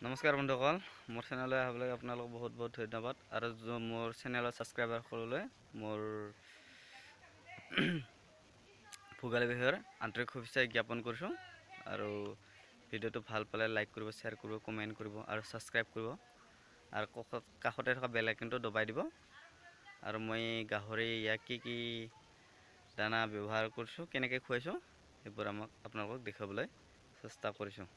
নমস্কাৰ বন্ধুসকল, মোৰ চেনেললৈ আহিবলৈ আপোনালোক বহুত বহুত ধন্যবাদ। আৰু মোৰ চেনেলৰ ছাবস্ক্ৰাইবাৰ সকললৈ মোৰ ভোগালী বিহুৰ আন্তৰিক শুভেচ্ছা জ্ঞাপন কৰিছোঁ। আৰু ভিডিঅ'টো ভাল পালে লাইক কৰিব, শ্বেয়াৰ কৰিব, কমেণ্ট কৰিব আৰু ছাবস্ক্ৰাইব কৰিব। আৰু কাষতে থকা বেল আইকনটো দবাই দিব। আৰু মই গাহৰি ইয়াক কি দানা ব্যৱহাৰ কৰিছোঁ, কেনেকৈ খুৱাইছোঁ, সেইবোৰ আপোনালোকক দেখাবলৈ চেষ্টা কৰিছোঁ।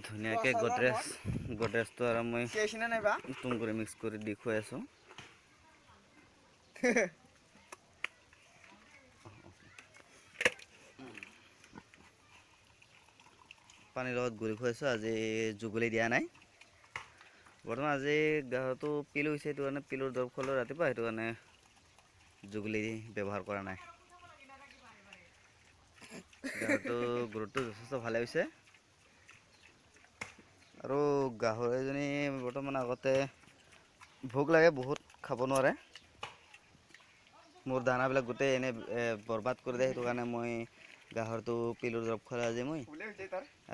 ধুনীয়াকৈ গডৰেজটো আৰু মই তুম কৰি মিক্স কৰি দি খুৱাই আছোঁ। পানীৰ লগত গুলি খুৱাইছোঁ, আজি জুগুলি দিয়া নাই। বৰ্তমান আজি গাহৰিটো পিল হৈছে, সেইটো কাৰণে পিলৰ দৰৱ খোৱালোঁ ৰাতিপুৱা, সেইটো কাৰণে জুগুলি ব্যৱহাৰ কৰা নাই। গাহৰিটো গ্ৰোথটো যথেষ্ট ভালে হৈছে। আৰু গাহৰিজনী বৰ্তমান আগতে ভোক লাগে, বহুত খাব নোৱাৰে। মোৰ দানাবিলাক গোটেই এনে বৰবাদ কৰি দিয়ে, সেইটো কাৰণে মই গাহৰিটো পিলৰ দৰৱ খোৱালোঁ আজি মই।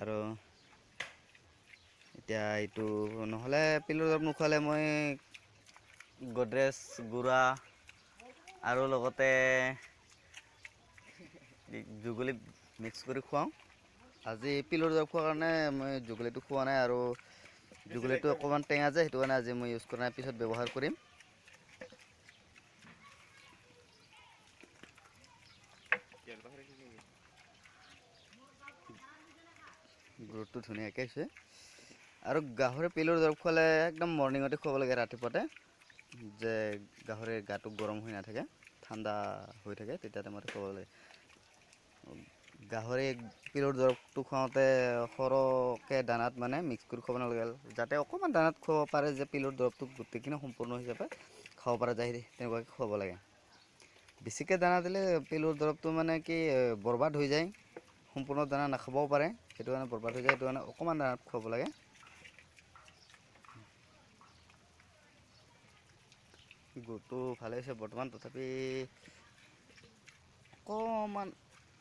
আৰু এতিয়া এইটো নহ'লে পিলৰ দৰৱ নোখোৱালে মই গডৰেজ গুড়া আৰু লগতে জুগুলি মিক্স কৰি খুৱাওঁ। আজি পিলৰ দৰৱ খোৱাৰ কাৰণে মই জুগুলিটো খোৱা নাই, আৰু জুগুলিটো অকণমান টেঙা যায়, সেইটো কাৰণে আজি মই ইউজ কৰা নাই, পিছত ব্যৱহাৰ কৰিম। গ্ৰোথটো ধুনীয়াকৈ হৈছে। আৰু গাহৰি পিলৰ দৰৱ খোৱালে একদম মৰ্ণিঙতে খুৱাব লাগে, ৰাতিপুৱাতে, যে গাহৰিৰ গাটো গৰম হৈ নাথাকে, ঠাণ্ডা হৈ থাকে, তেতিয়া টাইমতে খুৱাব লাগে। গাহৰি পিলৰ দৰৱটো খুৱাওঁতে সৰহকৈ দানাত মানে মিক্স কৰি খুৱাব নালাগে, যাতে অকণমান দানাত খুৱাব পাৰে, যে পিলৰ দৰৱটো গোটেইখিনি সম্পূৰ্ণ হিচাপে খাব পৰা যায়, তেনেকুৱাকৈ খুৱাব লাগে। বেছিকৈ দানা দিলে পিলৰ দৰৱটো মানে কি বৰবাদ হৈ যায়, সম্পূৰ্ণ দানা নাখাবও পাৰে, সেইটো কাৰণে বৰবাদ হৈ যায়, সেইটো কাৰণে অকণমান দানাত খুৱাব লাগে। গ্ৰোথটো ভালে হৈছে বৰ্তমান, তথাপি অকণমান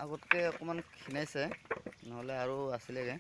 আগতকৈ অকণমান ক্ষীণাইছে, নহ'লে আৰু আছিলেগৈ।